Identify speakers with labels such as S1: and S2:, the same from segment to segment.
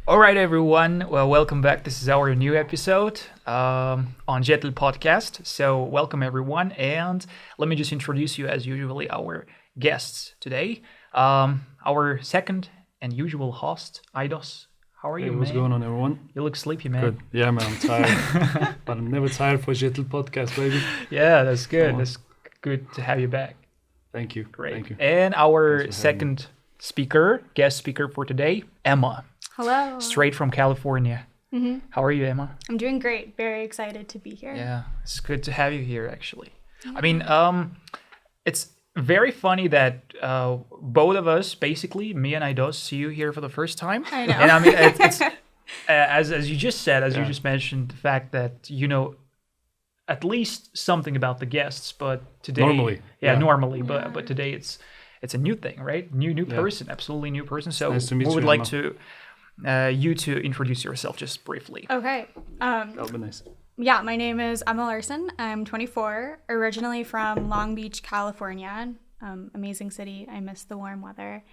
S1: All right, everyone. Well, welcome back. This is our new episode on Jetil Podcast. So, welcome everyone, and let me just introduce you as usually our guests today. Our second and usual host, Aidos. How are you, man?
S2: What's going on, everyone?
S1: You look sleepy, man.
S2: Good. Yeah, man, I'm tired. But I'm never tired for Jetil Podcast, baby.
S1: Yeah, that's good. That's good to have you back.
S2: Thank you.
S1: Great.
S2: Thank you.
S1: And our second guest speaker for today, Emma.
S3: Hello.
S1: Straight from California.
S3: Mm-hmm.
S1: How are you, Emma?
S3: I'm doing great. Very excited to be here.
S1: Yeah, it's good to have you here, actually. I mean, it's very funny that both of us, basically, me and Aidos, see you here for the first time.
S3: I know.
S1: And I mean, it's as you just said, you just mentioned, the fact that you know at least something about the guests, but today,
S2: normally,
S1: but today it's a new thing, right? New person, absolutely new person. So
S2: nice to meet
S1: we would
S2: you,
S1: like
S2: Emma.
S1: you to introduce yourself just briefly.
S3: Okay.
S2: That'll be nice.
S3: Yeah, my name is Emma Larson. I'm 24, originally from Long Beach, California. Amazing city. I miss the warm weather.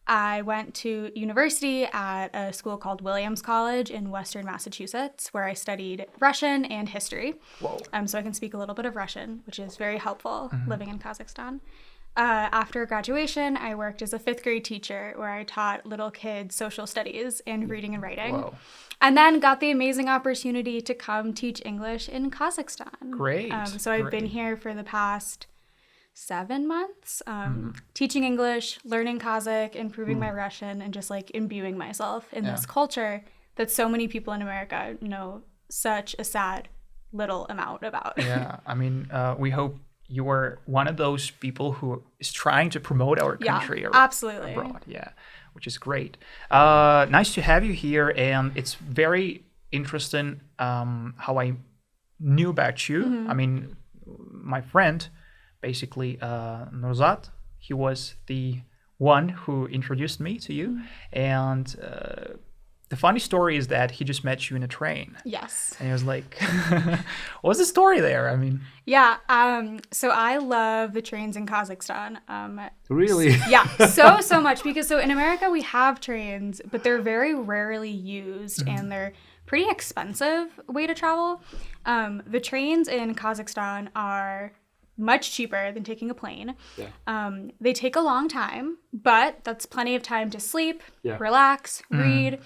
S3: I went to university at a school called Williams College in Western Massachusetts, where I studied Russian and history.
S1: Whoa.
S3: So I can speak a little bit of Russian, which is very helpful living in Kazakhstan. After graduation, I worked as a 5th grade teacher where I taught little kids social studies and reading and writing.
S1: Whoa.
S3: And then got the amazing opportunity to come teach English in Kazakhstan.
S1: Great.
S3: So I've been here for the past 7 months, teaching English, learning Kazakh, improving my Russian, and just like imbuing myself in this culture that so many people in America know such a sad little amount about.
S1: Yeah, I mean, we hope you are one of those people who is trying to promote our country
S3: absolutely.
S1: abroad. Yeah, which is great. Nice to have you here, and it's very interesting how I knew about you. I mean, my friend, basically Nurzat, he was the one who introduced me to you, and the funny story is that he just met you in a train.
S3: Yes.
S1: And he was like, what's the story there? I mean...
S3: Yeah, so I love the trains in Kazakhstan.
S2: Really?
S3: Yeah, so much. Because so in America, we have trains, but they're very rarely used, and they're pretty expensive way to travel. The trains in Kazakhstan are much cheaper than taking a plane.
S2: Yeah.
S3: They take a long time, but that's plenty of time to sleep, relax, read.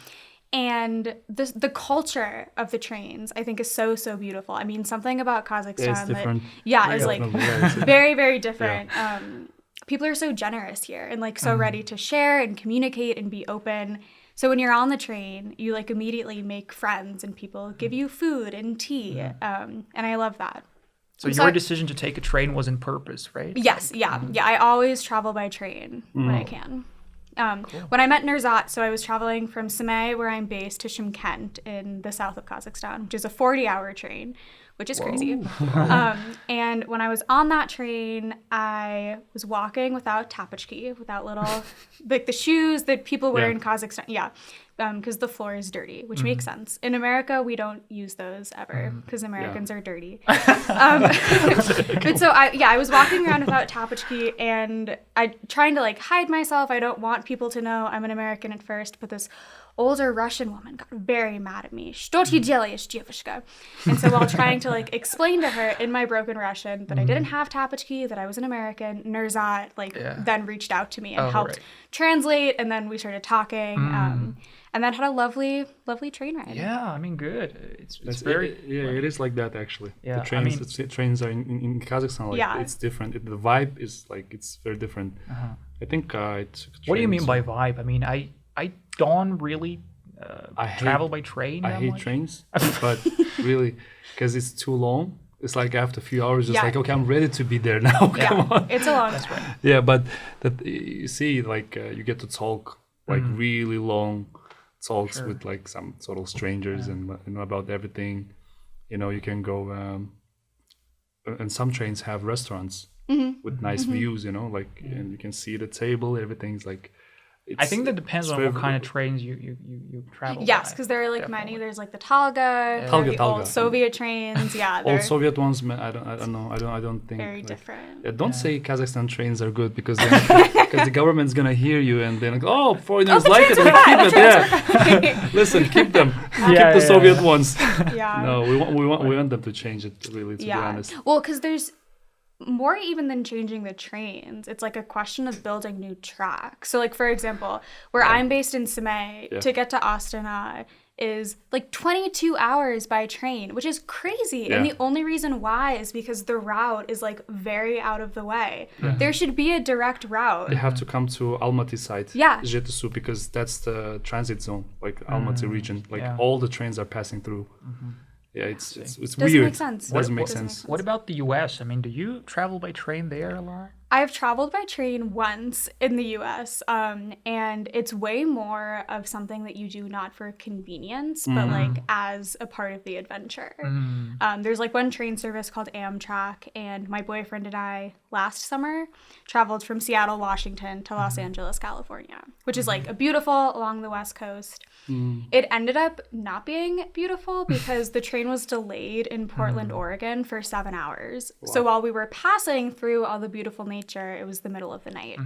S3: And the culture of the trains, I think, is so beautiful. I mean, something about Kazakhstan is like very, very different.
S2: Yeah.
S3: People are so generous here and like so ready to share and communicate and be open. So when you're on the train, you like immediately make friends and people give you food and tea. And I love that.
S1: So your decision to take a train was in purpose, right?
S3: Yes, yeah. I always travel by train when I can.
S1: Cool.
S3: When I met Nurzat, so I was traveling from Semey, where I'm based, to Shymkent in the south of Kazakhstan, which is a 40-hour train, which is crazy. And when I was on that train, I was walking without tapachki, without little, like the shoes that people wear in Kazakhstan. Yeah, because the floor is dirty, which makes sense. In America, we don't use those ever because Americans are dirty. But so I was walking around without tapachki, and I trying to like hide myself. I don't want people to know I'm an American at first, but this older Russian woman got very mad at me. Что ты делаешь, девушка? And so while trying to like explain to her in my broken Russian that I didn't have tapachki, that I was an American, Nurzat then reached out to me and helped translate, and then we started talking. And then had a lovely train ride.
S1: Yeah, I mean, good. It's very...
S2: it is like that, actually.
S1: Yeah,
S2: the trains, trains are in Kazakhstan, like, it's different. The vibe is, like, it's very different. I think it's...
S1: What do you mean by vibe? I mean, I don't really travel by train
S2: I hate trains, but really, because it's too long. It's like after a few hours, just like, okay, I'm ready to be there now. Come on.
S3: It's a long time.
S1: Right.
S2: Yeah, but that you see, like, you get to talk, like, really long talks with like some total strangers and you know about everything. You know, you can go and some trains have restaurants with nice views, you know, like and you can see the table, everything's like
S1: I think that depends
S2: it's
S1: on
S2: very-
S1: what kind of trains you travel.
S3: Yes,
S1: by.
S3: because there are like
S1: Definitely.
S3: many. There's like the Talga, there are
S2: Talga,
S3: the
S2: Talga.
S3: old Soviet trains. Yeah,
S2: Old
S3: they're
S2: Soviet ones, man, I don't know. I don't think.
S3: very
S2: like,
S3: different.
S2: yeah, don't say Kazakhstan trains are good because because the government's gonna hear you and they're like, oh, foreigners like it, we'll keep it. Yeah, listen, keep them, keep the Soviet ones.
S3: Yeah.
S2: No, we want them to change it. Really, to be honest.
S3: Well, because there's more even than changing the trains. It's like a question of building new tracks. So, like for example, where I'm based in Semey, to get to Astana is like 22 hours by train, which is crazy. And the only reason why is because the route is like very out of the way. There should be a direct route.
S2: They have to come to Almaty site,
S3: Yeah.
S2: Jetil, because that's the transit zone, like Almaty region. Like
S1: Yeah.
S2: all the trains are passing through. Yeah, it's
S3: Doesn't
S2: weird.
S3: make sense.
S2: Doesn't make
S3: Doesn't
S2: sense.
S1: What about the U.S.? I mean, do you travel by train there a lot?
S3: I've traveled by train once in the US, and it's way more of something that you do not for convenience, but like as a part of the adventure. There's like one train service called Amtrak, and my boyfriend and I last summer traveled from Seattle, Washington to Los Angeles, California, which is like a beautiful along the West Coast. It ended up not being beautiful because the train was delayed in Portland, Oregon for 7 hours. Wow. So while we were passing through all the beautiful nature, it was the middle of the night,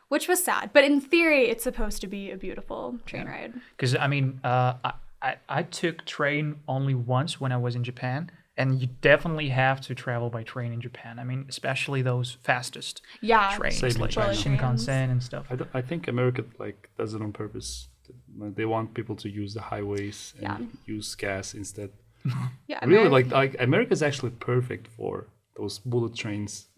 S3: which was sad. But in theory, it's supposed to be a beautiful train ride.
S1: Because I mean, I took train only once when I was in Japan, and you definitely have to travel by train in Japan. I mean, especially those fastest trains
S2: Same
S1: like
S2: China.
S1: Shinkansen and stuff.
S2: I think America like does it on purpose. They want people to use the highways and use gas instead.
S3: Yeah,
S2: Really, like America is actually perfect for those bullet trains.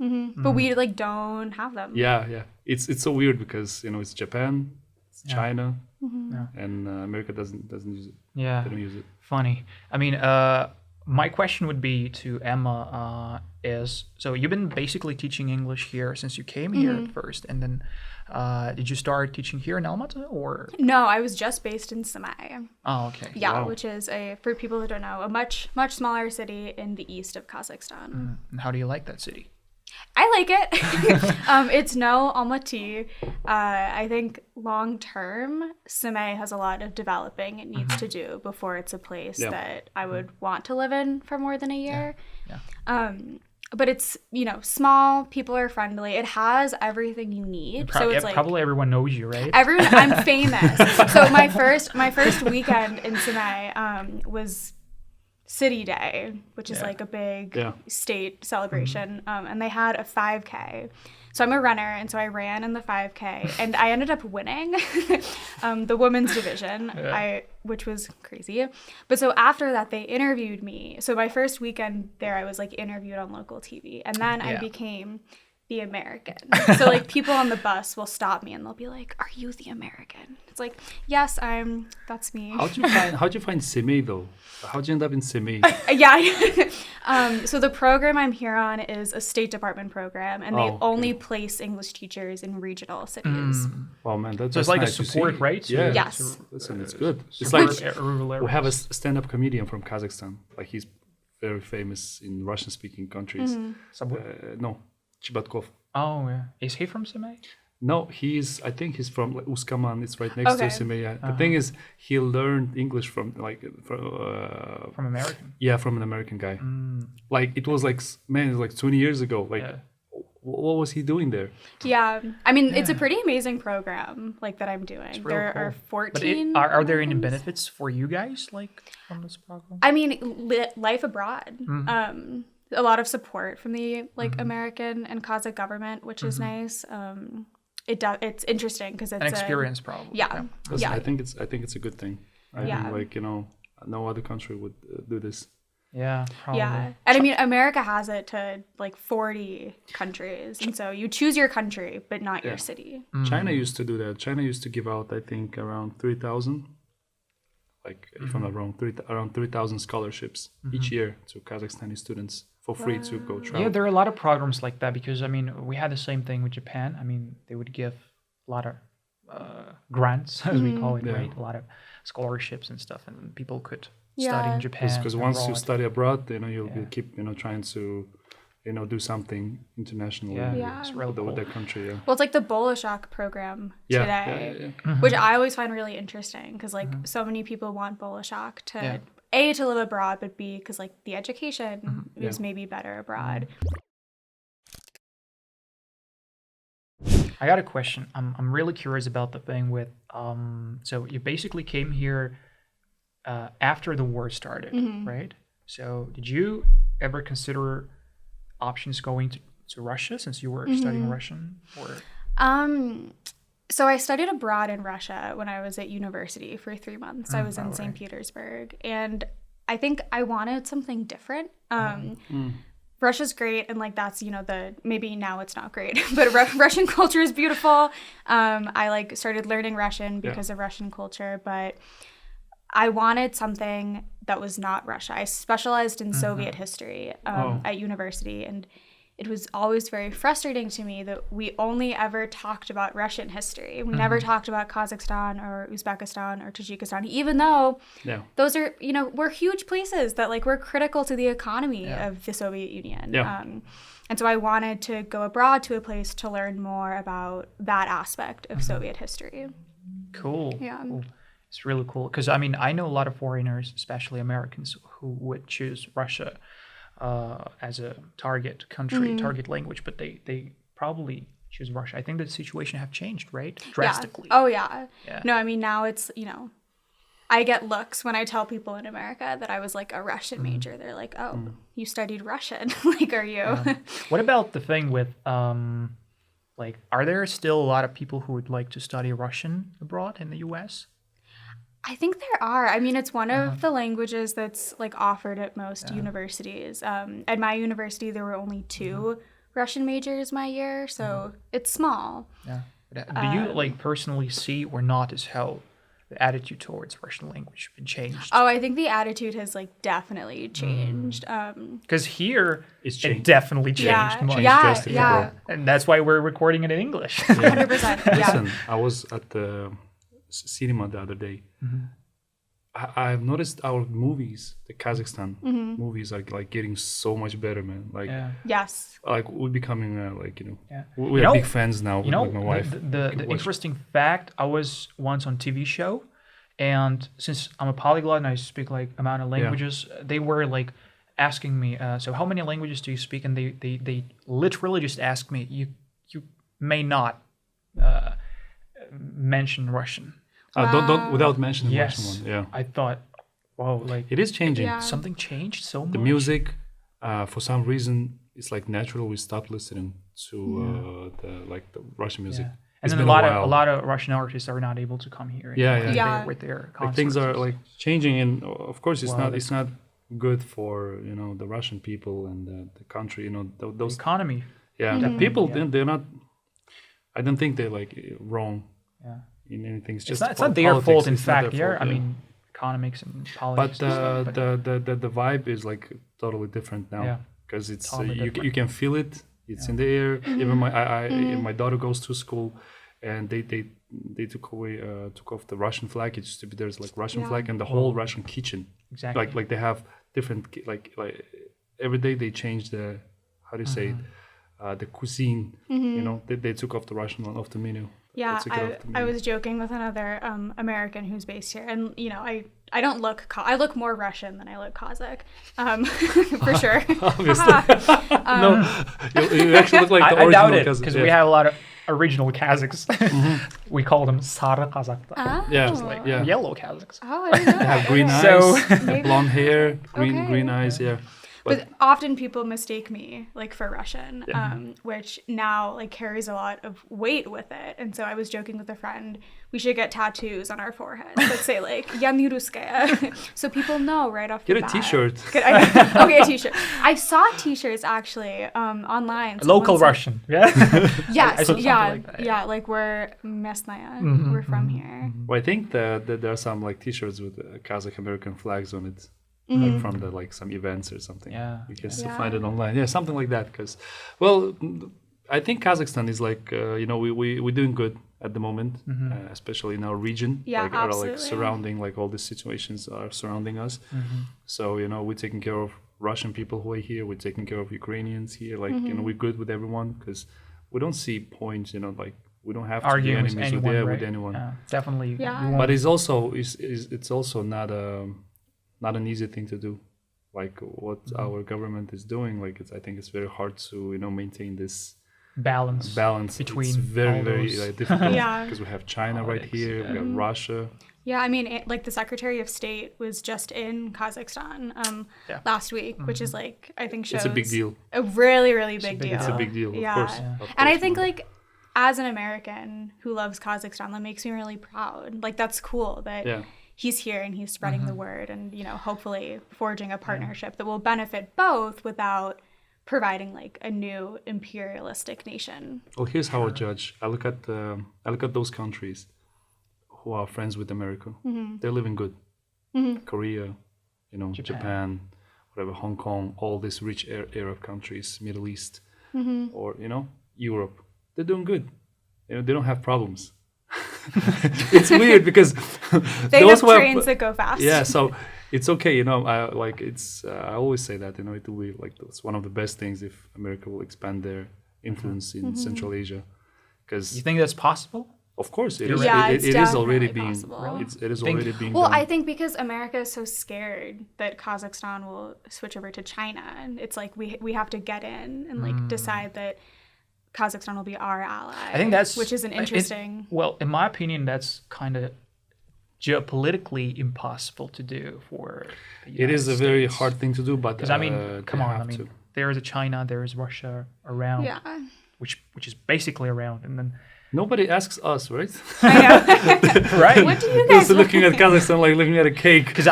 S3: But we like don't have them.
S2: Yeah. It's so weird because it's Japan, it's China, and America doesn't use it.
S1: Yeah,
S2: They don't use it.
S1: funny. I mean, my question would be to Emma is, so you've been basically teaching English here since you came here at first, and then did you start teaching here in Almaty or?
S3: No, I was just based in Semey.
S1: Oh, okay.
S3: Yeah,
S2: Wow.
S3: which is for people who don't know, a much smaller city in the east of Kazakhstan.
S1: And how do you like that city?
S3: I like it. It's no Almaty. I think long term, Semey has a lot of developing it needs to do before it's a place that I would want to live in for more than a year.
S1: Yeah.
S3: But it's small. People are friendly. It has everything you need. So it's like
S1: probably everyone knows you, right?
S3: everyone. I'm famous. So my first weekend in Semey was City Day, which is like a big state celebration, and they had a 5K. So I'm a runner, and so I ran in the 5K, and I ended up winning the women's division, which was crazy. But so after that, they interviewed me. So my first weekend there, I was like interviewed on local TV, and then I became the American. So like people on the bus will stop me and they'll be like, "Are you the American?" It's like, "Yes, that's me."
S2: How'd you find Semey though? How'd you end up in Semey?
S3: So the program I'm here on is a State Department program, and they only place English teachers in regional cities.
S2: Wow, man, that's
S1: So it's like
S2: nice
S1: a
S2: to
S1: support,
S2: see.
S1: right?
S2: Yeah.
S3: Yes.
S2: Listen, it's good. It's
S1: Support
S2: like
S1: rural areas.
S2: we have a stand-up comedian from Kazakhstan. Like he's very famous in Russian-speaking countries. No, Chibatkov.
S1: Oh, yeah. Is he from Semey?
S2: No, I think he's from like, Uskaman. It's right next to Semey. Yeah. The thing is, he learned English from
S1: From American.
S2: Yeah, from an American guy. Like it was like 20 years ago. Like what was he doing there?
S3: Yeah, I mean it's a pretty amazing program like that I'm doing. There are 14.
S1: But are there any benefits for you guys like from this program?
S3: I mean, life abroad. A lot of support from the American and Kazakh government, which is nice. It's interesting because it's
S1: an experience, probably.
S3: Yeah.
S2: Listen, I think it's a good thing. I think no other country would do this.
S1: Yeah, probably.
S3: Yeah, and I mean America has it to like 40 countries, and so you choose your country, but not your city.
S2: China used to do that. China used to give out, I think, around 3,000. Like if I'm not wrong, around 3,000 scholarships each year to Kazakhstani students for free to go travel.
S1: Yeah, there are a lot of programs like that because, I mean, we had the same thing with Japan. I mean, they would give a lot of grants, as we call it, right? A lot of scholarships and stuff, and people could study in Japan.
S2: Because once you study abroad, you'll keep, trying to do something internationally
S1: It's really cool.
S2: with their country. Yeah.
S3: Well, it's like the Bolishok program today, which I always find really interesting because like so many people want Bolishok to A, to live abroad, but B, because like the education is maybe better abroad.
S1: I got a question. I'm really curious about the thing with so you basically came here after the war started, right? So did you ever consider options going to Russia since you were studying Russian? Or
S3: So I studied abroad in Russia when I was at university for 3 months. I was in St. Petersburg, and I think I wanted something different. Russia's great, and like that's maybe now it's not great, but Russian culture is beautiful. I like started learning Russian because of Russian culture, but I wanted something that was not Russia. I specialized in Soviet history at university, and it was always very frustrating to me that we only ever talked about Russian history. We never talked about Kazakhstan or Uzbekistan or Tajikistan, even though those are, were huge places that like were critical to the economy of the Soviet Union. And so I wanted to go abroad to a place to learn more about that aspect of Soviet history.
S1: Cool.
S3: Yeah.
S1: Cool. It's really cool because I mean I know a lot of foreigners, especially Americans, who would choose Russia as a target country, target language, but they probably choose Russia. I think the situation have changed, right? Drastically.
S3: Yeah. Oh yeah. No, I mean now it's I get looks when I tell people in America that I was like a Russian major. They're like, "Oh, you studied Russian? Like, are you?"
S1: What about the thing with like, are there still a lot of people who would like to study Russian abroad in the U.S.?
S3: I think there are. I mean, it's one of the languages that's like offered at most universities. At my university, there were only 2 Russian majors my year, so it's small.
S1: Yeah. Do you like personally see or notice how the attitude towards Russian language has been changed?
S3: Oh, I think the attitude has like definitely changed.
S1: Because here it
S2: changed.
S1: definitely changed much.
S3: Yeah.
S1: And that's why we're recording it in English.
S3: 100%. Yeah.
S2: Listen, I was at the cinema the other day. I've noticed our movies, the Kazakhstan movies, are like getting so much better, man. Like,
S3: Yes.
S2: like we're becoming we are big fans now. With my wife.
S1: The interesting fact, I was once on TV show, and since I'm a polyglot and I speak like amount of languages, they were like asking me, so how many languages do you speak? And they literally just asked me, you may not mention Russian.
S2: Don't without mentioning Russian one. Yeah,
S1: I thought, wow, like
S2: it is changing.
S1: Something changed so much.
S2: The music, for some reason, it's like natural. We stopped listening to the Russian music.
S1: And then a lot of Russian artists are not able to come here. With their concerts.
S2: Like things are like changing, and of course it's not good for the Russian people and the country. Those
S1: economy.
S2: Yeah, the people they're not. I don't think they're like wrong.
S1: Yeah.
S2: In anything,
S1: It's not their fault. In fact, I mean, economics and politics.
S2: But the vibe is like totally different now because it's totally you can feel it. It's in the air. Even my daughter goes to school, and they took off the Russian flag. It used to be there's like Russian flag and the whole Russian kitchen.
S1: Exactly.
S2: Like they have different like every day they change the how do you say it, the cuisine. They took off the Russian one off the menu.
S3: Yeah, I was joking with another American who's based here, and I don't look I look more Russian than I look Kazakh, for sure.
S2: Obviously, no, you actually look like the
S1: I
S2: original
S1: doubt it
S2: Kazakh.
S1: because we have a lot of original Kazakhs. We call them Sara Kazakh.
S3: Oh.
S1: Yellow Kazakhs.
S3: Oh, I didn't know
S2: They have
S3: that.
S2: green eyes, blonde hair, green eyes. Yeah.
S3: But often people mistake me like for Russian, which now like carries a lot of weight with it. And so I was joking with a friend, we should get tattoos on our foreheads that say like "Я не русская," so people know right off the bat.
S2: Get a T-shirt.
S3: Okay, a T-shirt. I saw T-shirts actually online.
S1: Local Russian,
S3: Yes,
S1: I saw like that,
S3: like we're местная. We're from here.
S2: Well, I think that there are some like T-shirts with Kazakh American flags on it. Like from the some events or something.
S1: Yeah.
S2: You can still find it online. Yeah, something like that. Because, well, I think Kazakhstan is like we're doing good at the moment, especially in our region.
S3: Yeah,
S2: are like surrounding like all these situations are surrounding us. So we're taking care of Russian people who are here. We're taking care of Ukrainians here. Like, you know, we're good with everyone because we don't see points, you know, like we don't have to be
S1: Arguing
S2: enemies
S1: with anyone, right?
S2: with anyone.
S1: Definitely.
S3: Yeah.
S1: you won't-
S2: But it's also not an easy thing to do. Like what our government is doing, like I think it's very hard to, you know, maintain this
S1: balance
S2: between. It's
S1: between
S2: very
S1: all
S2: very
S1: those
S2: difficult
S3: Yeah.
S2: because we have China right
S1: politics,
S2: here, we have Russia.
S3: Yeah, I mean, like the Secretary of State was just in Kazakhstan last week, which is like, I think shows
S2: It's a big deal.
S3: a really, really big deal.
S2: It's a big deal,
S3: Yeah.
S2: of course.
S1: Yeah.
S2: Of
S3: And I
S2: course,
S3: think
S2: no.
S3: like as an American who loves Kazakhstan, that makes me really proud. Like that's cool that
S2: Yeah.
S3: he's here and he's spreading the word and, you know, hopefully forging a partnership that will benefit both without providing like a new imperialistic nation.
S2: Well, here's how I judge. I look at those countries who are friends with America. They're living good. Korea, you know, Japan, whatever, Hong Kong, all these rich Arab countries, Middle East, or you know, Europe. They're doing good. You know, they don't have problems. It's weird because
S3: They
S2: those
S3: have
S2: who
S3: trains that go fast.
S2: yeah, so it's okay, you know. I always say that, you know, it will be like it's one of the best things if America will expand their influence in Central Asia, because
S1: You think that's possible?
S2: of course it
S1: You're
S2: is.
S1: right.
S3: Yeah,
S2: It
S3: it's
S2: is already
S3: definitely
S2: being.
S3: possible.
S2: It is
S1: Think-
S2: already being
S3: Well,
S2: done.
S3: I think because America is so scared that Kazakhstan will switch over to China, and it's like we have to get in and like decide that Kazakhstan will be our ally.
S1: I think that's
S3: which is an interesting.
S1: Well, in my opinion, that's kind of geopolitically impossible to do for. The
S2: It is a
S1: United
S2: very
S1: States.
S2: hard thing to do, but
S1: Because I mean,
S2: they
S1: come on, I
S2: have
S1: mean,
S2: to.
S1: there is a China, there is Russia around,
S3: Yeah,
S1: which is basically around, and then
S2: Nobody asks us, right?
S3: I know.
S1: right.
S3: What do you guys?
S2: Just looking at Kazakhstan like looking at a cake.
S1: Because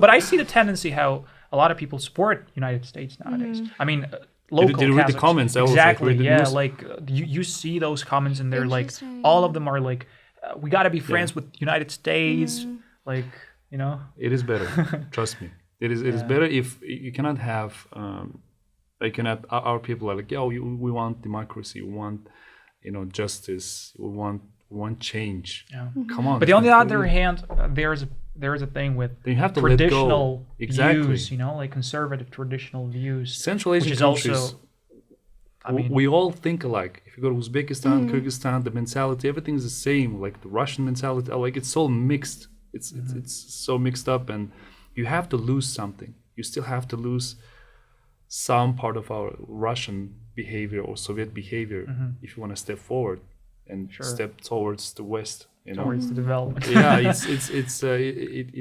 S1: but I see the tendency how a lot of people support United States nowadays. I mean, local.
S2: Did you read the
S1: Kazakhs-
S2: comments? I was like,
S1: Exactly.
S2: read the
S1: Yeah,
S2: news.
S1: like you see those comments, and they're like,
S3: Interesting.
S1: all of them are like, we got to be friends with United States. Like, you know.
S2: It is better. Trust me. It is better if you cannot have. Our people are like, we want democracy. We want, you know, justice. We want change.
S1: Yeah.
S2: Come on.
S1: But on the other hand, there's a thing with
S2: you have to let go.
S1: traditional
S2: Exactly.
S1: views, you know, like conservative traditional views.
S2: Central Asian
S1: which is
S2: countries.
S1: also, I mean,
S2: We all think alike. If you go to Uzbekistan, Kyrgyzstan, the mentality, everything's the same. Like the Russian mentality, like it's all mixed. It's so mixed up, and you have to lose something. You still have to lose some part of our Russian behavior or Soviet behavior if you want to step forward and step towards the West. You know,
S1: towards the development.
S2: yeah,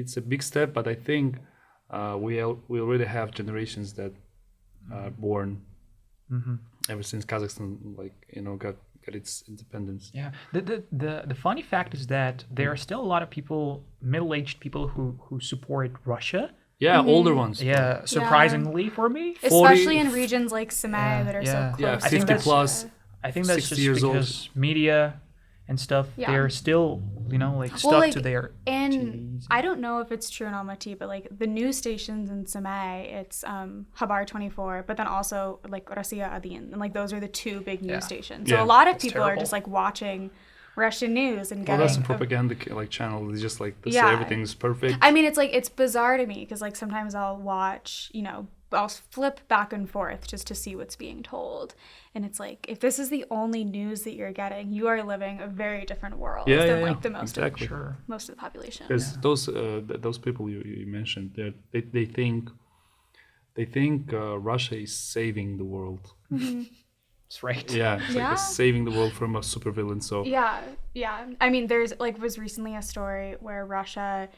S2: it's a big step, but I think we already have generations that are born ever since Kazakhstan, like, you know, got its independence.
S1: Yeah. The funny fact is that there are still a lot of people, middle-aged people who support Russia.
S2: Yeah, older ones.
S1: Yeah, surprisingly for me.
S3: Especially in regions like Semai that are so
S1: yeah.
S3: close.
S2: Yeah,
S3: to
S2: 50
S3: Russia.
S2: plus.
S1: I think that's
S2: 60
S1: just
S2: years old.
S1: because media and stuff,
S3: Yeah.
S1: they're still, you know, like
S3: Well,
S1: stuck
S3: like,
S1: to their
S3: And
S1: TVs.
S3: I don't know if it's true in Almaty, but like the news stations in Semai, it's Khabar 24, but then also like Rossiya Adin, and like those are the two big news stations. So
S2: Yeah.
S3: a lot of
S1: That's
S3: people are
S1: terrible.
S3: just like watching Russian news and
S2: Well,
S3: getting.
S2: that's a propaganda like channel. It's just like they say
S3: Yeah.
S2: everything's perfect.
S3: I mean, it's like it's bizarre to me because like sometimes I'll watch, you know, I'll flip back and forth just to see what's being told, and it's like if this is the only news that you're getting, you are living a very different world than like the most
S2: exactly.
S3: most of the population.
S2: Because those people you mentioned, they think Russia is saving the world.
S1: That's right.
S2: Yeah, it's like
S3: Yeah.
S2: saving the world from a supervillain. So
S3: Yeah. I mean, there's like was recently a story where Russia,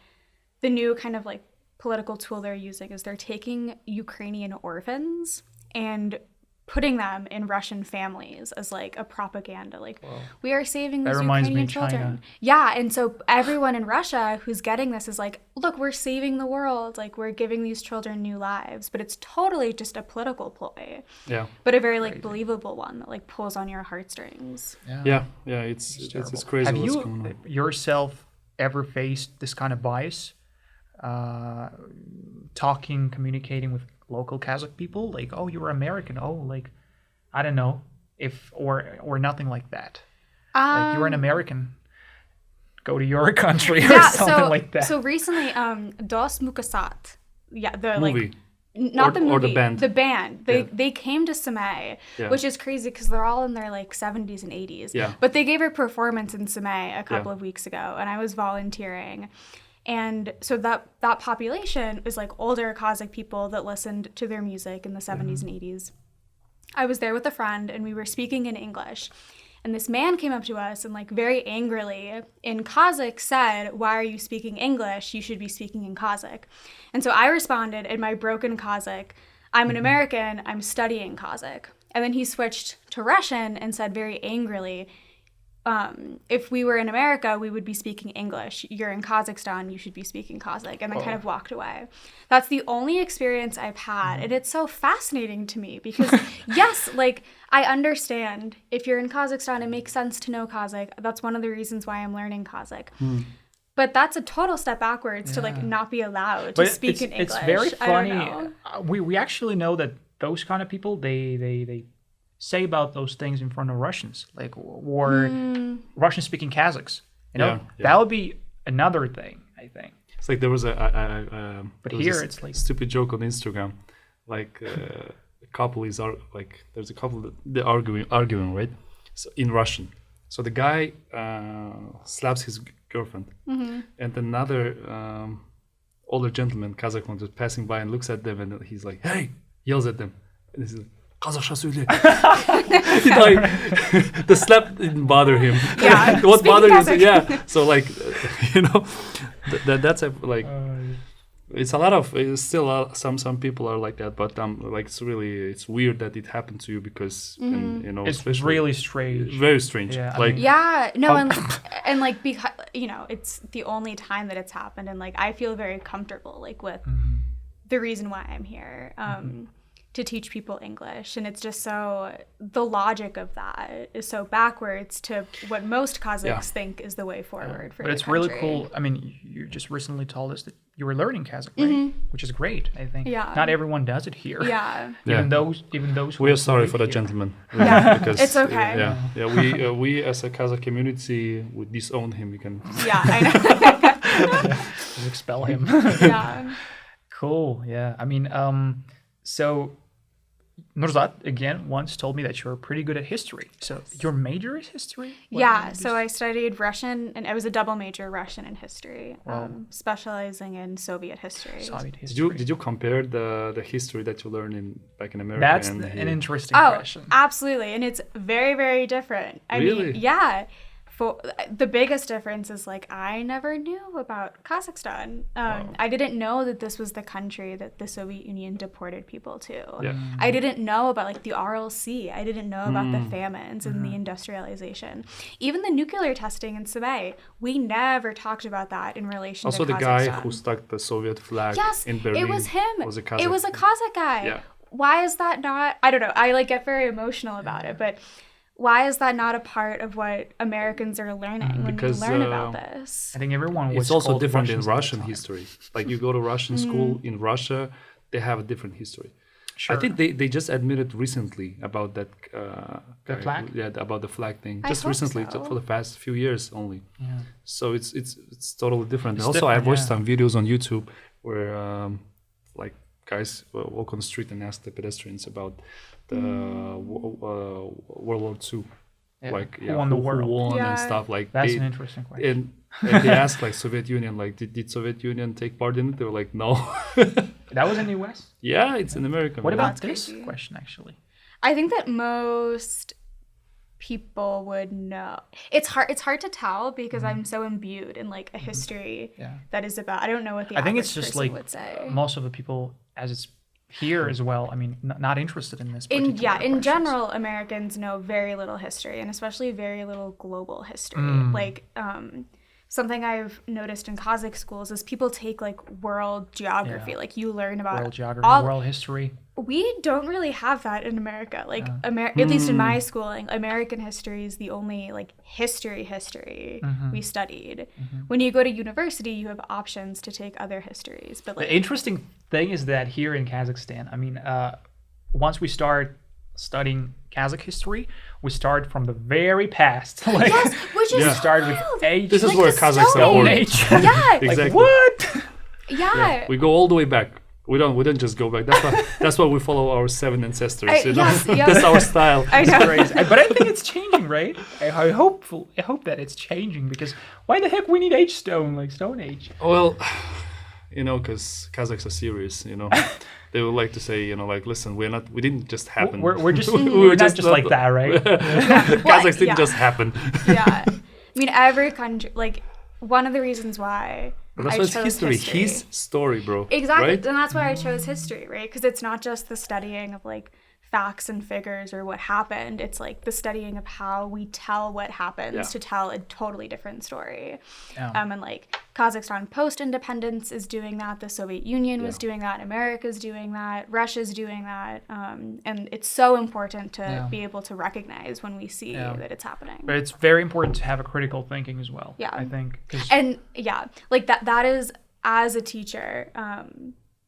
S3: the new kind of like political tool they're using is they're taking Ukrainian orphans and putting them in Russian families as like a propaganda. Like, we are saving these
S1: reminds me
S3: Ukrainian
S1: of
S3: children.
S1: China.
S3: Yeah, and so everyone in Russia who's getting this is like, look, we're saving the world. Like, we're giving these children new lives. But it's totally just a political ploy.
S2: yeah,
S3: But a very like believable one that like pulls on your heartstrings.
S2: it's crazy.
S1: Have
S2: what's
S1: you
S2: going on.
S1: yourself ever faced this kind of bias? Communicating with local Kazakh people, like, oh, you're American. Oh, like, I don't know if or nothing like that. Like, you're an American. Go to your country or something like that.
S3: So recently, Dos Mukasat, the
S2: Movie.
S3: like Not the movie.
S2: Or the band.
S3: The band. They came to Semey, which is crazy because they're all in their like 70s and 80s.
S2: Yeah.
S3: But they gave a performance in Semey a couple of weeks ago, and I was volunteering. And so that population is like older Kazakh people that listened to their music in the 70s and 80s. I was there with a friend, and we were speaking in English. And this man came up to us and like very angrily in Kazakh said, "Why are you speaking English? You should be speaking in Kazakh." And so I responded in my broken Kazakh, "I'm an American, I'm studying Kazakh." And then he switched to Russian and said very angrily, "If we were in America, we would be speaking English. You're in Kazakhstan, you should be speaking Kazakh." And then kind of walked away. That's the only experience I've had. And it's so fascinating to me because, yes, like, I understand if you're in Kazakhstan, it makes sense to know Kazakh. That's one of the reasons why I'm learning Kazakh. But that's a total step backwards to, like, not be allowed to speak in English.
S1: It's very funny.
S3: I don't know.
S1: We actually know that those kind of people, they say about those things in front of Russians, like, or Russian-speaking Kazakhs. You know, that would be another thing, I think.
S2: It's like there was
S1: but here it's like
S2: stupid joke on Instagram, like a couple is like there's a couple that they're arguing, right? So in Russian. So the guy slaps his girlfriend, and another older gentleman, Kazakh one, just passing by and looks at them, and he's like, "Hey!" yells at them, and he's like, "Kazakh söyle." Like, the slap didn't bother him.
S3: Yeah,
S2: What bothered him? So like, you know, that's a like. It's a lot of. It's still some people are like that, but like it's weird that it happened to you because you know
S1: it's really strange.
S2: Very strange.
S1: Yeah,
S2: like
S3: and like because you know it's the only time that it's happened, and like I feel very comfortable like with the reason why I'm here. To teach people English, and it's just so the logic of that is so backwards to what most Kazakhs think is the way forward for.
S1: But it's really cool. I mean, you just recently told us that you were learning Kazakh, right? Which is great. I think not everyone does it here. Even those.
S2: We are sorry for the gentleman.
S3: Because it's okay.
S2: We as a Kazakh community would disown him. We can.
S3: I know.
S1: Expel him. Cool. Yeah. I mean, so. Nurzat, again, once told me that you're pretty good at history. So your major is history?
S3: So I studied Russian, and I was a double major, Russian and history, specializing in Soviet history.
S2: Did you compare the history that you learned back in America?
S1: That's an interesting question.
S3: Absolutely, and it's very, very different. I mean, the biggest difference is like I never knew about Kazakhstan. I didn't know that this was the country that the Soviet Union deported people to. I didn't know about like the Aral Sea. I didn't know about the famines and the industrialization. Even the nuclear testing in Semey, we never talked about that in relation to Kazakhstan.
S2: Also the guy who stuck the Soviet flag in Berlin.
S3: It was him.
S2: Was a Kazakh.
S3: It was a Kazakh guy.
S2: Yeah.
S3: Why is that not? I don't know. I like get very emotional about it, but why is that not a part of what Americans are learning when we learn about this?
S1: I think everyone was.
S2: It's also different in Russian history. Like you go to Russian school in Russia, they have a different history. Sure. I think they just admitted recently about that.
S1: The flag?
S2: Yeah, about the flag thing. Just recently, for the past few years only. Yeah. So it's totally different.
S1: It's
S2: also,
S1: different,
S2: I watched some videos on YouTube where like guys walk on the street and ask the pedestrians about the World War II, like
S1: who won the world,
S2: who won and stuff like.
S1: That's an interesting question.
S2: And they asked like Soviet Union, like did Soviet Union take part in it? They were like, no.
S1: That was in the US?
S2: Yeah, it's in America.
S1: What about this question actually?
S3: I think that most people would know. It's hard to tell because I'm so imbued in like a history that is about. I don't know what the average person would say.
S1: Most of the people, as it's here as well, I mean, not interested in this particular
S3: in general, Americans know very little history, and especially very little global history. Like something I've noticed in Kazakh schools is people take like world geography, like you learn about
S1: world geography, world history.
S3: We don't really have that in America. Like at least in my schooling, American history is the only like history we studied. When you go to university, you have options to take other histories. But like,
S1: the interesting thing is that here in Kazakhstan, I mean, once we start studying Kazakh history, we start from the very past. Like,
S3: yes, which is
S1: start with age.
S2: This is where Kazakhs are born.
S1: Age.
S3: Yeah,
S2: exactly.
S1: Like, what?
S3: Yeah.
S2: We go all the way back. We don't just go back. That's why we follow our 7 ancestors.
S3: Yes.
S2: That's our style.
S3: I know.
S1: Crazy. But I think it's changing, right? I hope that it's changing, because why the heck we need Age Stone, like Stone Age?
S2: Well, because Kazakhs are serious. They would like to say, like, listen, we didn't just happen.
S1: We're just
S2: were
S1: not just like that, right?
S2: Kazakhs didn't just happen.
S3: Yeah. I mean, every country, like, one of the reasons why
S2: But that's
S3: I
S2: why it's
S3: chose
S2: history. His story, bro.
S3: Exactly.
S2: Right?
S3: And that's why I chose history, right? Because it's not just the studying of like facts and figures or what happened. It's like the studying of how we tell what happens to tell a totally different story.
S1: Yeah.
S3: And like Kazakhstan post-independence is doing that. The Soviet Union was doing that. America's doing that. Russia's doing that. And it's so important to be able to recognize when we see that it's happening.
S1: But it's very important to have a critical thinking as well.
S3: Yeah.
S1: I think.
S3: And like that is, as a teacher,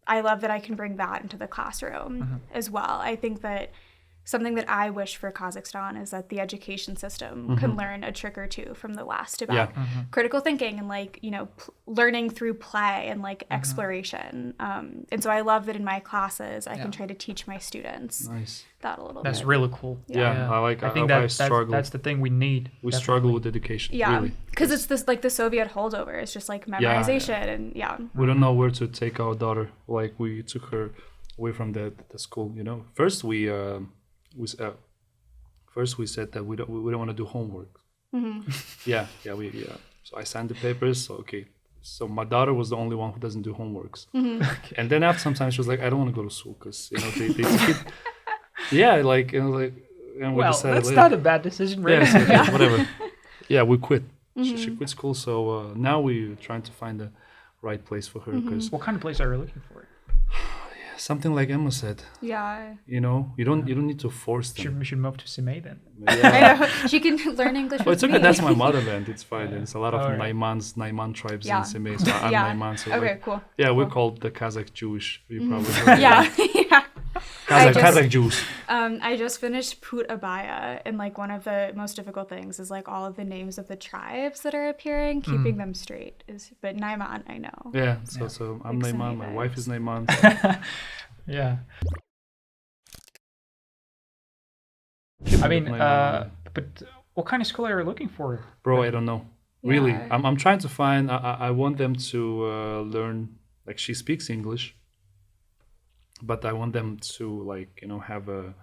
S3: I love that I can bring that into the classroom as well. I think that something that I wish for Kazakhstan is that the education system can learn a trick or two from the West about critical thinking and like, learning through play and like exploration. And so I love that in my classes, I can try to teach my students that a little bit.
S1: That's really cool.
S2: Yeah.
S1: I think that's the thing we need.
S2: We struggle with education.
S3: Yeah,
S2: really.
S3: because it's this like the Soviet holdover. It's just like memorization and
S2: We don't know where to take our daughter. Like we took her away from the school. First we said that we don't want to do homework. So I signed the papers. So okay. So my daughter was the only one who doesn't do homeworks. And then after some time she was like, I don't want to go to school because they keep. And we decided
S1: that's not a bad decision, right?
S2: Yeah, it's okay, whatever. Yeah, we quit. She quit school, so now we're trying to find the right place for her. Because
S1: What kind of place are you looking for?
S2: something like Emma said.
S3: Yeah.
S2: You don't need to force them.
S1: We should move to Simei then.
S3: I know. She can learn English
S2: Well,
S3: with
S2: it's okay.
S3: me.
S2: That's my motherland. It's fine. There's a lot of
S1: All right.
S2: Naiman tribes in Simei. So I'm Naiman. So
S3: Okay, cool.
S2: Yeah, we're called the Kazakh Jewish. You probably heard
S3: Yeah.
S2: Kazakh Jews.
S3: I just finished Put Abaya, and like one of the most difficult things is like all of the names of the tribes that are appearing, keeping them straight. But Naiman, I know.
S2: Yeah. So I'm
S3: Like
S2: Naiman.
S3: Sunni
S2: My
S3: vibes.
S2: wife is Naiman.
S1: Yeah. I mean, but what kind of school are you looking for?
S2: Bro, I don't know. Really,
S3: Yeah.
S2: I'm trying to find. I want them to learn. Like she speaks English, but I want them to have a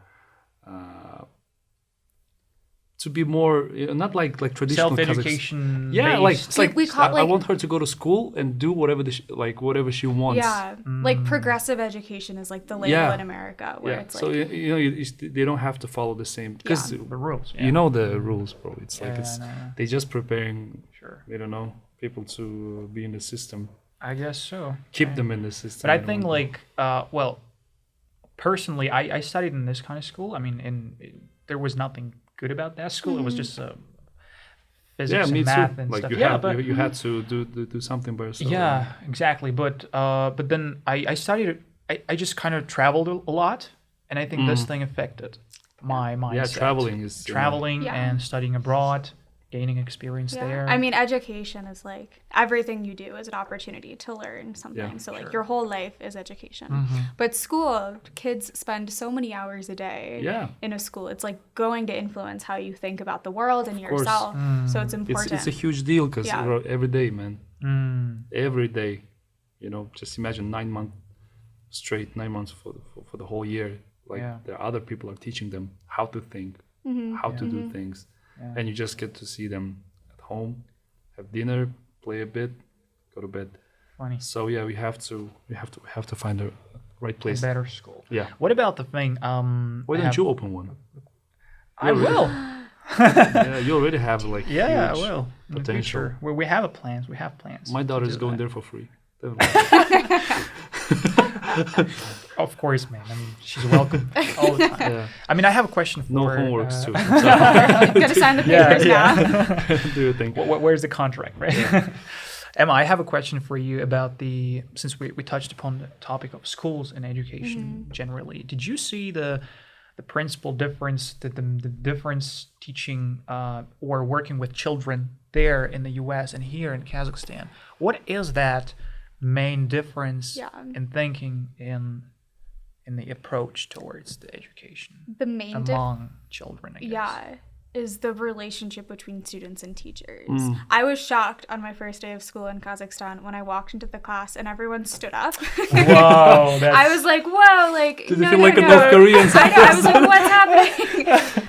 S2: to be more not like traditional
S1: Self-education.
S2: Yeah, like it's like
S3: We call it,
S2: I
S3: like-
S2: want her to go to school and do whatever whatever she wants.
S3: Yeah, like progressive education is like the label in America, where it's
S2: so
S3: like
S2: they don't have to follow the same because
S1: The rules. Yeah.
S2: you know the rules, bro. It's like
S1: Yeah, I know.
S2: they just preparing.
S1: Sure.
S2: People to be in the system.
S1: I guess so.
S2: Keep them in the system.
S1: But I think personally, I studied in this kind of school. I mean, there was nothing good about that school. It was just physics
S2: me
S1: and math
S2: too.
S1: and
S2: Like
S1: stuff.
S2: you had to do something by yourself.
S1: Yeah, exactly. But then I studied. I just kind of traveled a lot, and I think this thing affected my mindset.
S2: Yeah, traveling is
S1: traveling
S3: Yeah.
S1: and studying abroad, gaining experience there.
S3: I mean, education is like everything you do is an opportunity to learn something. So like your whole life is education. But school, kids spend so many hours a day in a school. It's like going to influence how you think about the world and
S2: course.
S3: yourself. So it's important.
S2: It's a huge deal because every day, man, every day, just imagine 9 months straight, 9 months for the whole year. Like there are other people are teaching them how to think, how to do things. Yeah. And you just get to see them at home, have dinner, play a bit, go to bed.
S1: Funny.
S2: So yeah, we have to find the right place.
S1: A better school.
S2: Yeah.
S1: What about the thing?
S2: Why don't you open one?
S1: I will.
S2: Yeah, you already have like
S1: I
S2: huge
S1: will.
S2: potential.
S1: We have plans. We have plans.
S2: My daughter is going
S1: there.
S2: there for free.
S1: Of course, man. I mean, she's welcome all the time.
S2: Yeah.
S1: I mean, I have a question for...
S2: No homeworks too.
S3: Gotta sign the papers now.
S2: Do you think?
S1: Where's the contract, right? Emma, I have a question for you about since we touched upon the topic of schools and education generally. Did you see the principal difference, the difference teaching or working with children there in the US and here in Kazakhstan? What is that main difference
S3: Yeah.
S1: in thinking in the approach towards the education
S3: The main
S1: among children, I guess.
S3: Yeah, is the relationship between students and teachers.
S2: Mm.
S3: I was shocked on my first day of school in Kazakhstan when I walked into the class and everyone stood up.
S1: Whoa, that's...
S3: I was like, whoa, like,
S2: Did
S3: no,
S2: you feel
S3: no,
S2: like
S3: no.
S2: a North Korean?
S3: I know, I was like, what's happening?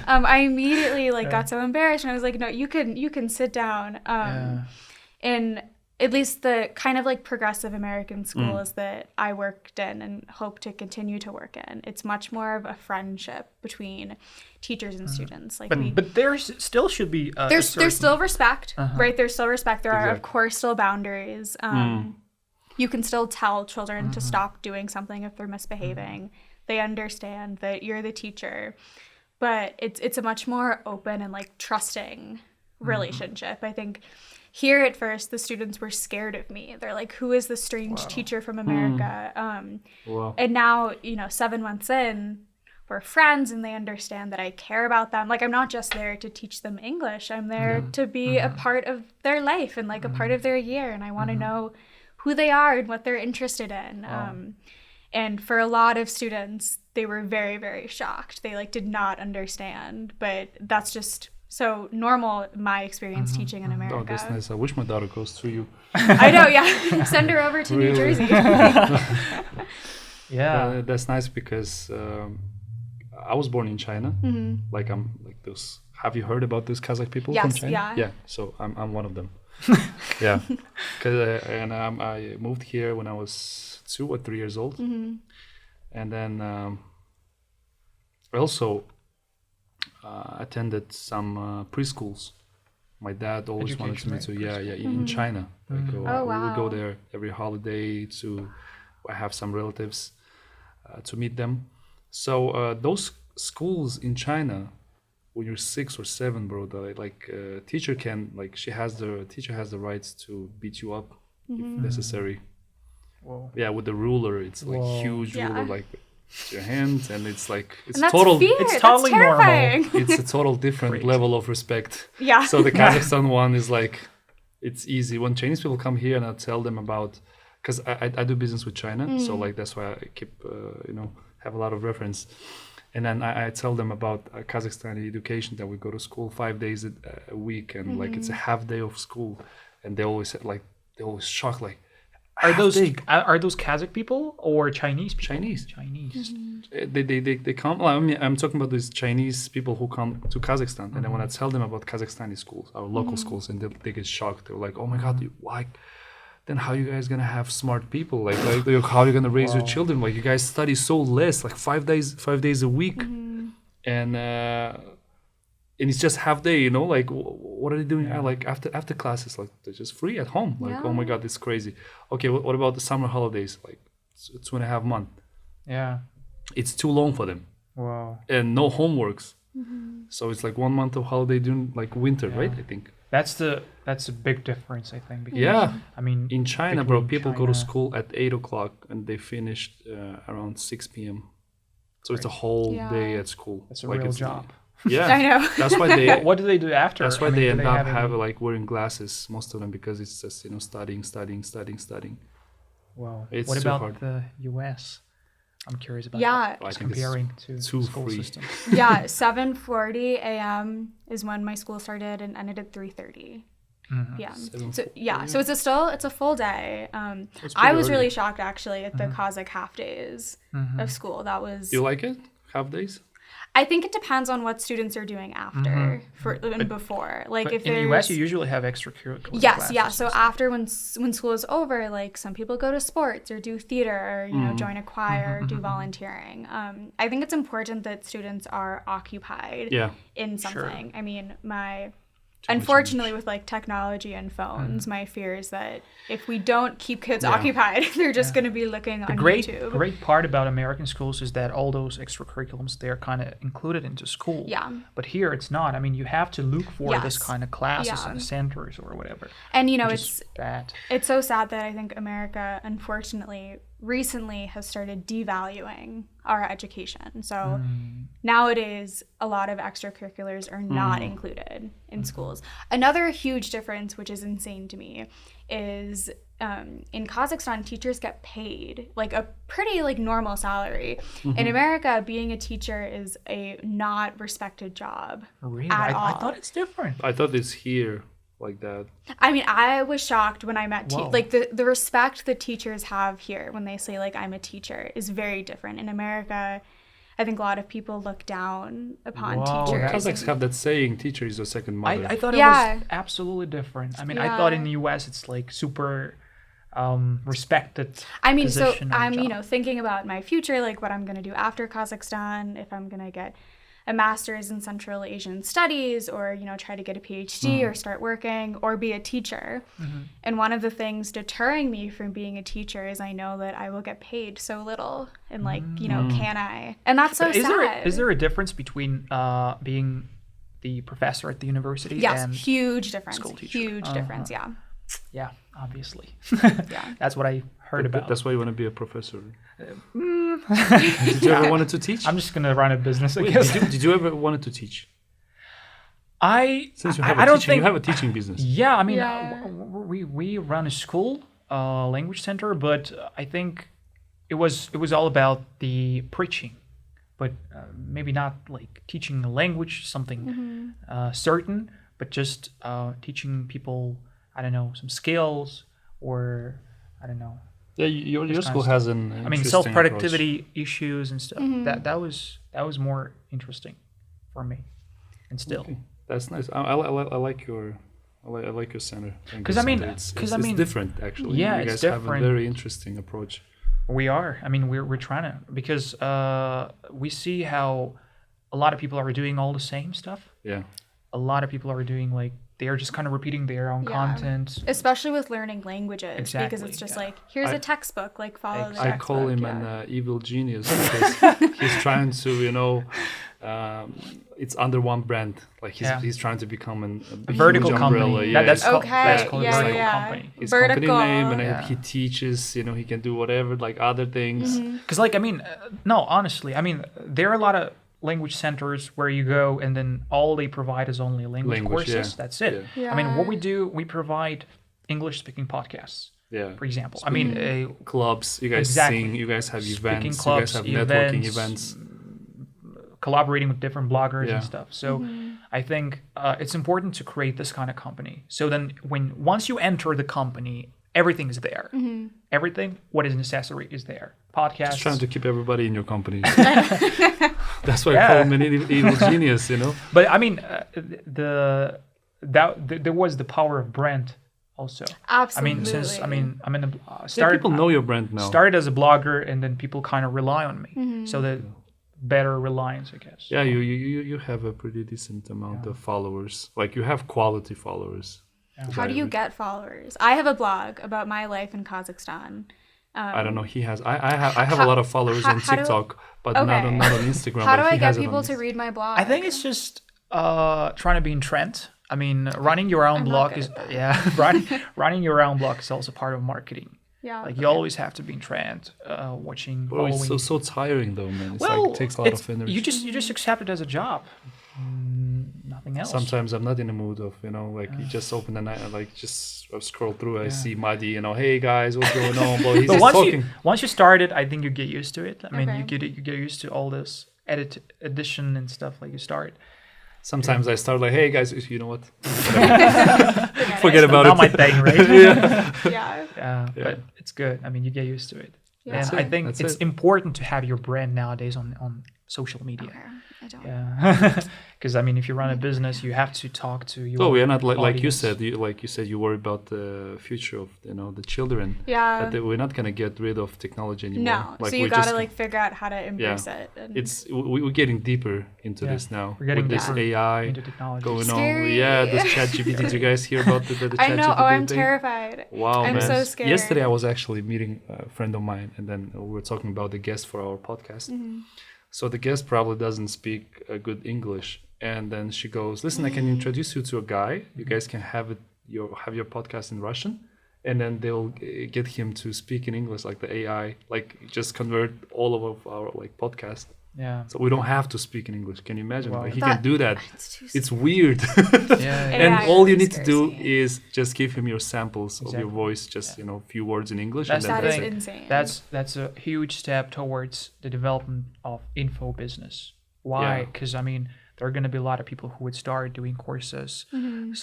S3: I immediately like got so embarrassed and I was like, no, you can sit down. And at least the kind of like progressive American schools that I worked in and hope to continue to work in, it's much more of a friendship between teachers and students. Like,
S1: but there still should be
S3: there's still respect, right? There's still respect. There are of course still boundaries. You can still tell children to stop doing something if they're misbehaving. They understand that you're the teacher, but it's a much more open and like trusting relationship. I think here at first the students were scared of me. They're like, who is this strange teacher from America? And now, 7 months in, we're friends and they understand that I care about them. Like, I'm not just there to teach them English. I'm there to be a part of their life and like a part of their year. And I want to know who they are and what they're interested in. And for a lot of students, they were very, very shocked. They like did not understand, but that's just so normal, my experience teaching in America.
S2: Oh, that's nice. I wish my daughter goes through you.
S3: I know, yeah. Send her over to New Jersey.
S1: Yeah.
S2: That's nice because I was born in China. Like I'm like those. Have you heard about those Kazakh people from China? Yeah. So I'm one of them. Yeah. I moved here when I was 2 or 3 years old, and then I also attended some preschools. My dad always wanted me to, in China. Like, we would go there every holiday I have some relatives to meet them. So those schools in China, when you're 6 or 7, bro, teacher has the rights to beat you up if necessary.
S1: Whoa.
S2: Yeah, with the ruler, it's like huge ruler, like your hands, and it's like
S3: and that's
S2: total.
S3: Fear.
S1: It's totally
S3: that's terrifying.
S1: normal.
S2: It's a total different level of respect.
S3: Yeah.
S2: So the Kazakhstan one is like, it's easy. When Chinese people come here and I tell them about, because I do business with China, so like that's why I keep have a lot of reference. And then I tell them about Kazakhstani education, that we go to school 5 days a week, and like it's a half day of school, and they always shocked, like,
S1: are those Kazakh people or Chinese people? Chinese.
S2: They come. Well, I mean, I'm talking about these Chinese people who come to Kazakhstan, and then when I tell them about Kazakhstani schools, our local schools, and they get shocked. They're like, "Oh my God, why? Then how you guys gonna have smart people? Like how are you gonna raise your children? Like, you guys study so less, like 5 days a week, and it's just half day, like what are they doing? Like after classes, like they're just free at home. Like, oh my God, this is crazy. Okay, what about the summer holidays? Like 2.5 months.
S1: Yeah,
S2: it's too long for them.
S1: Wow.
S2: And no homeworks. So it's like 1 month of holiday during like winter, right? I think
S1: that's a big difference, I think. Because, I mean,
S2: in China, bro, people go to school at 8 o'clock and they finish around 6 p.m. So it's a whole day at school.
S1: It's a real job.
S2: Yeah,
S3: I know.
S2: That's why they.
S1: What do they do after?
S2: That's why they end up like wearing glasses, most of them, because it's just studying.
S1: Wow.
S2: It's
S1: what
S2: too
S1: about
S2: hard.
S1: the U.S.? I'm curious about
S3: that.
S2: I think
S1: comparing to
S2: too
S1: school
S2: free.
S1: system.
S3: 7:40 a.m. is when my school started and ended at 3:30 p.m. So it's a full day. I was really shocked actually at the Kazakh half days of school. That was.
S2: You like it? Half days?
S3: I think it depends on what students are doing after and before. Like,
S1: but
S3: if
S1: in the US, you usually have extracurricular
S3: classes.
S1: Yeah.
S3: So after when school is over, like some people go to sports or do theater or join a choir or do volunteering. I think it's important that students are occupied in something. Sure. I mean, unfortunately, with like technology and phones, my fear is that if we don't keep kids occupied, they're just going to be looking on YouTube. The
S1: great part about American schools is that all those extracurriculums, they're kind of included into school.
S3: Yeah. But
S1: here it's not. I mean, you have to look for this kind of classes in the centers or whatever.
S3: And
S1: it's bad.
S3: It's so sad that I think America, unfortunately, recently has started devaluing our education. So nowadays, a lot of extracurriculars are not included in schools. Another huge difference, which is insane to me, is in Kazakhstan, teachers get paid like a pretty like normal salary. In America, being a teacher is a not respected job.
S1: Really?
S3: At all.
S1: I thought it's different.
S2: I thought it's here like that.
S3: I mean, I was shocked when I met
S1: Whoa.
S3: like the respect that teachers have here when they say like I'm a teacher is very different. In America, I think a lot of people look down upon
S1: Whoa,
S3: teachers.
S2: Kazakhs have that saying, teacher is your second mother.
S1: I thought it
S3: Yeah.
S1: was absolutely different. I mean,
S3: Yeah.
S1: I thought in the US it's like super respected.
S3: I mean, so
S1: position or
S3: I'm,
S1: job.
S3: thinking about my future, like what I'm going to do after Kazakhstan, if I'm going to get a master's in Central Asian Studies or, try to get a PhD or start working or be a teacher. And one of the things deterring me from being a teacher is I know that I will get paid so little. And like, can I? And that's so sad.
S1: Is there a difference between being the professor at the university
S3: Yes,
S1: and
S3: huge difference.
S1: school teacher?
S3: Huge difference, yeah.
S1: Yeah, obviously.
S3: Yeah.
S1: That's what I heard about.
S2: That's why you want to be a professor. Did you ever wanted to teach?
S1: I'm just gonna run a business, I
S2: Wait,
S1: guess.
S2: did you ever wanted to teach? Since you have
S1: I don't think
S2: you have a teaching business.
S1: Yeah, I mean,
S3: Yeah.
S1: we run a school, language center, but I think it was all about the preaching, but maybe not like teaching a language, something certain, but just teaching people, I don't know, some skills or I don't know.
S2: Yeah, your
S1: kind
S2: school
S1: of
S2: has an
S1: I mean,
S2: interesting
S1: self-productivity issues and stuff. That was more interesting for me, and still.
S2: Okay. That's nice. I like your center.
S1: Because I mean,
S2: it's different actually.
S1: Yeah,
S2: you guys
S1: it's
S2: have a
S1: different.
S2: very interesting approach.
S1: We are. I mean, we're trying to, because we see how a lot of people are doing all the same stuff.
S2: Yeah.
S1: A lot of people are doing like they are just kind of repeating their own
S3: Yeah.
S1: content.
S3: Especially with learning languages, because
S1: Exactly,
S3: it's just
S1: yeah.
S3: like, here's
S2: I-
S3: a textbook, like follow the
S2: I
S3: textbook.
S2: call him
S3: yeah.
S2: an evil genius because he's trying to, it's under one brand. Like he's trying to become a
S1: Vertical
S2: huge
S1: company.
S2: umbrella. Yeah,
S1: That's called,
S3: Okay,
S1: that's called a
S3: yeah,
S1: vertical
S3: yeah.
S1: company.
S2: his
S3: Vertical.
S2: company name, and
S1: Yeah.
S2: he teaches. He can do whatever, like other things.
S1: Because, like, I mean, no, honestly, I mean, there are a lot of language centers where you go and then all they provide is only language courses.
S2: yeah.
S1: That's it.
S3: Yeah.
S1: I mean, what we do, we provide English-speaking podcasts,
S2: Yeah.
S1: for example. I mean,
S2: Clubs, you guys
S1: Exactly.
S2: sing, you guys have
S1: Speaking
S2: events,
S1: clubs,
S2: you guys have networking
S1: events,
S2: events.
S1: collaborating with different bloggers
S2: Yeah.
S1: and stuff. So I think it's important to create this kind of company. So then once you enter the company, everything is there. Everything, what is necessary is there. Podcasts.
S2: Just trying to keep everybody in your company. That's why I
S1: Yeah.
S2: call him an evil genius,
S1: But I mean, there was the power of brand also.
S3: Absolutely.
S1: I mean, since I'm in a
S2: Yeah,
S1: started
S2: people know your brand now.
S1: started as a blogger, and then people kind of rely on me. So that better reliance, I guess.
S2: Yeah, you have a pretty decent amount of followers. Like you have quality followers.
S3: How do you get followers? I have a blog about my life in Kazakhstan.
S2: I don't know. He has. I have a lot of followers on
S3: how do-
S2: TikTok, but not
S3: Okay.
S2: on Instagram.
S3: How do
S2: but
S3: I
S2: he
S3: get
S2: has it
S3: people
S2: on
S3: to read my blog?
S1: I think it's just trying to be in trend. I mean, running your own
S3: I'm not
S1: blog
S3: good
S1: is
S3: at that.
S1: running your own blog is also part of marketing.
S3: Yeah.
S1: Like you always have to be in trend, watching,
S2: Oh, it's
S1: following.
S2: so tiring though, man. It's
S1: Well,
S2: like it takes a lot of energy.
S1: you just accept it as a job. Nothing else.
S2: Sometimes I'm not in the mood of, like you just open the night, like just scroll through. I see Madi, hey guys, what's going on? But he's
S1: But
S2: just talking.
S1: once you start it, I think you get used to it. I mean,
S3: Okay.
S1: you get used to all this edition and stuff. Like you start.
S2: Sometimes I start like, hey guys, you know what?
S3: Forget
S2: Forget
S3: it.
S2: about
S1: Not
S2: it.
S1: my thing, right?
S3: Yeah.
S1: Yeah, but it's good. I mean, you get used to it.
S3: Yeah.
S1: And
S2: That's
S1: I
S2: it.
S1: think
S2: That's
S1: it's
S2: it.
S1: important to have your brand nowadays on social media.
S3: Okay. I don't.
S1: Yeah, because I mean, if you run a business, you have to talk to your.
S2: So we are not like you
S1: audience.
S2: said. You worry about the future of the children.
S3: Yeah.
S2: That we're not gonna get rid of technology anymore.
S3: No.
S2: Like
S3: So you
S2: we're
S3: gotta
S2: just-
S3: figure out how to embrace it. And
S2: We're getting deeper into
S1: Yeah.
S2: this now.
S1: We're getting
S2: with this
S1: deeper
S2: AI
S1: into technology.
S2: going
S3: Scary.
S2: on. Yeah, this ChatGPT. Did you guys hear about the ChatGPT
S3: I know. Oh, I'm
S2: thing?
S3: terrified.
S2: Wow,
S3: I'm
S2: man.
S3: so scared.
S2: Yesterday I was actually meeting a friend of mine, and then we were talking about the guest for our podcast. So the guest probably doesn't speak good English, and then she goes, "Listen, I can introduce you to a guy. You guys can have your podcast in Russian, and then they'll get him to speak in English, like the AI, like just convert all of our like podcast."
S1: Yeah.
S2: So we don't have to speak in English. Can you imagine?
S1: Wow.
S2: Like, he can do that.
S3: It's
S2: It's weird.
S1: Yeah.
S2: And
S3: AI
S2: all you
S3: really
S2: need to
S3: scares
S2: do
S3: me.
S2: is just give him your samples of your
S1: Exactly.
S2: voice, just a few words in English,
S1: That's
S2: and
S1: the
S2: then
S3: That
S2: that's
S3: is
S2: it.
S3: insane.
S1: That's a huge step towards the development of info business. Why?
S2: Yeah.
S1: Because I mean, there are going to be a lot of people who would start doing courses,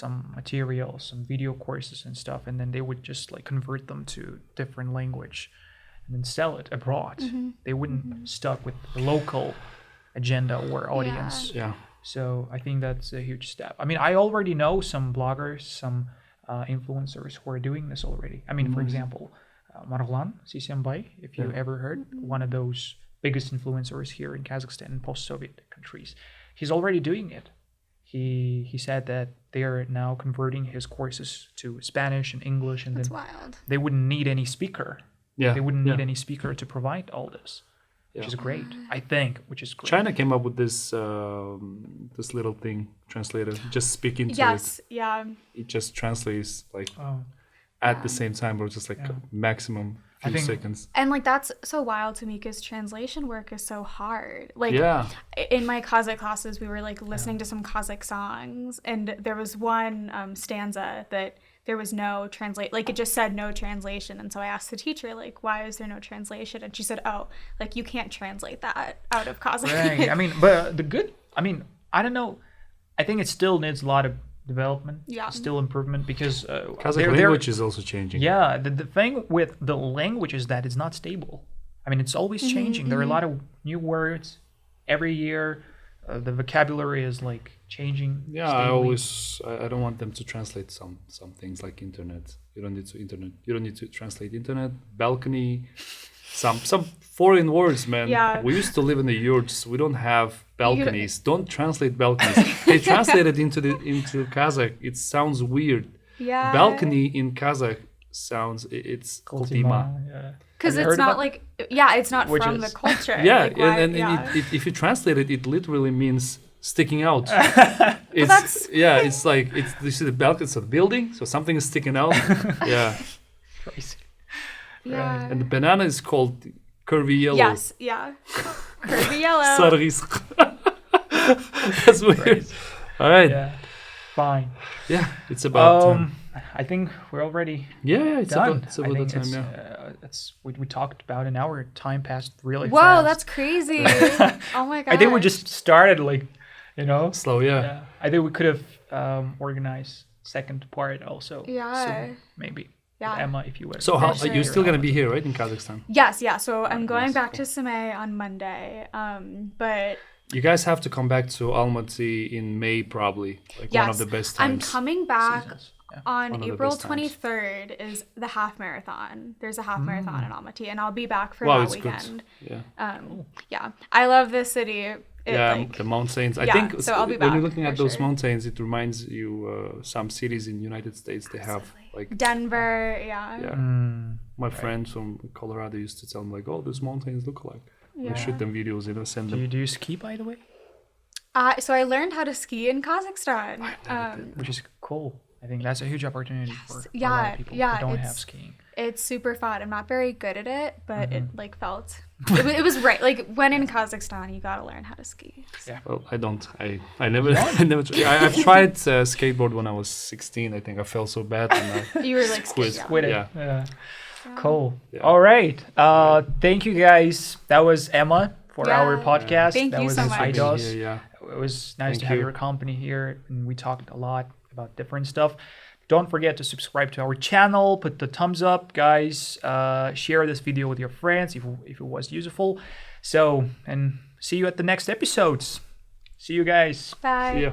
S1: some materials, some video courses and stuff, and then they would just like convert them to different language and then sell it abroad. They wouldn't stuck with the local agenda or audience.
S2: Yeah.
S1: So I think that's a huge step. I mean, I already know some bloggers, some influencers who are doing this already. I mean, for example, Marwan Sisembai, if you ever heard, one of those biggest influencers here in Kazakhstan and post-Soviet countries. He's already doing it. He said that they are now converting his courses to Spanish and English, and
S3: That's
S1: then
S3: wild.
S1: they wouldn't need any speaker.
S2: Yeah.
S1: They wouldn't
S2: yeah.
S1: need any speaker to provide all this, which is great. I think, which is great.
S2: China came up with this this little thing translator. Just speak into
S3: Yes,
S2: it.
S3: yeah.
S2: It just translates like
S1: Oh,
S2: at the same time, or just like maximum few
S1: think-
S2: seconds.
S3: And like that's so wild to me because translation work is so hard. Like
S2: Yeah.
S3: in my Kazakh classes, we were like listening to some Kazakh songs, and there was one stanza that there was no like it just said no translation. And so I asked the teacher, like, why is there no translation? And she said, oh, like you can't translate that out of Kazakh.
S1: right. I mean, but I don't know. I think it still needs a lot of development, still improvement, because
S2: Kazakh language is also changing.
S1: Yeah, the thing with the language is that it's not stable. I mean, it's always changing. There are a lot of new words every year. The vocabulary is like changing.
S2: Yeah, I don't want them to translate some things like internet. You don't need to translate internet, balcony, some foreign words, man.
S3: Yeah.
S2: We used to live in the yurts. We don't have balconies. Don't translate balconies. They translate it into Kazakh. It sounds weird.
S3: Yeah.
S2: Balcony in Kazakh sounds it's kultima.
S1: Yeah.
S3: Because
S1: Have you
S3: it's
S1: heard
S3: not
S1: about-
S3: like, it's not
S1: Which
S3: from
S1: is-
S3: the culture.
S2: Yeah,
S3: Like, why-
S2: and if you translate it, it literally means sticking out.
S3: that's-
S2: It's like you see the balcony, it's a building, so something is sticking out. Yeah,
S1: Crazy.
S3: Yeah.
S2: and the banana is called curvy yellow.
S3: Yes, yeah. Curvy yellow.
S2: Sargis. That's weird. All right.
S1: Yeah. Fine.
S2: Yeah, it's about time.
S1: I think we're already
S2: Yeah, it's
S1: done.
S2: about
S1: I
S2: the
S1: think
S2: time.
S1: it's,
S2: Yeah.
S1: we talked about an hour. Time passed really
S3: Whoa,
S1: fast.
S3: that's crazy. Oh my god.
S1: I think we just started like,
S2: Slow. Yeah.
S1: Yeah. I think we could have organized second part also.
S3: Yeah.
S1: soon, maybe.
S3: Yeah.
S1: With Emma, if you would.
S2: So how
S3: For
S2: you're
S3: sure.
S2: still gonna be here, right, in Kazakhstan?
S3: Yes, yeah. So I'm going
S2: nice,
S3: back
S2: cool.
S3: to Semey on Monday. But
S2: You guys have to come back to Almaty in May, probably. Like one of
S3: yes,
S2: the best
S3: I'm
S2: times.
S3: coming back
S1: Seasons. Yeah.
S3: on
S2: One of the
S3: April
S2: best times.
S3: 23rd is the half marathon. There's a half marathon in Almaty, and I'll be back for
S2: Wow,
S3: that
S2: it's
S3: weekend.
S2: good. Yeah.
S3: Yeah, I love this city.
S2: The mountains. I
S3: yeah,
S2: think
S3: so I'll be
S2: when
S3: back
S2: you're looking
S3: for
S2: at those
S3: sure.
S2: mountains, it reminds you some cities in the United States. They have like
S3: Denver, yeah.
S2: My friends from Colorado used to tell me like, "Oh, those mountains look alike." They shoot them videos, send them.
S1: Do you ski, by the way?
S3: So I learned how to ski in Kazakhstan.
S1: Which is cool. I think that's a huge opportunity for a lot
S3: Yeah,
S1: of people
S3: yeah,
S1: who don't
S3: it's-
S1: have skiing.
S3: It's super fun. I'm not very good at it, but it like felt it was right. Like when in Kazakhstan, you gotta learn how to ski.
S2: Well, I don't. I never. I never. I've tried skateboard when I was 16. I think I felt so bad, and I
S3: You were like
S2: quit.
S3: scared,
S1: Quit it.
S2: Yeah.
S1: Yeah. Cool.
S2: Yeah.
S1: All right. Thank you guys. That was Emma for
S3: Yeah.
S1: our podcast.
S3: Thank
S1: that
S3: you
S1: was
S3: so much.
S1: Aidos.
S2: Yeah.
S1: It was nice
S2: Thank
S1: to have
S2: you.
S1: your company here, and we talked a lot about different stuff. Don't forget to subscribe to our channel, put the thumbs up, guys. Share this video with your friends if it was useful. So, and see you at the next episodes. See you guys.
S3: Bye.
S2: See ya.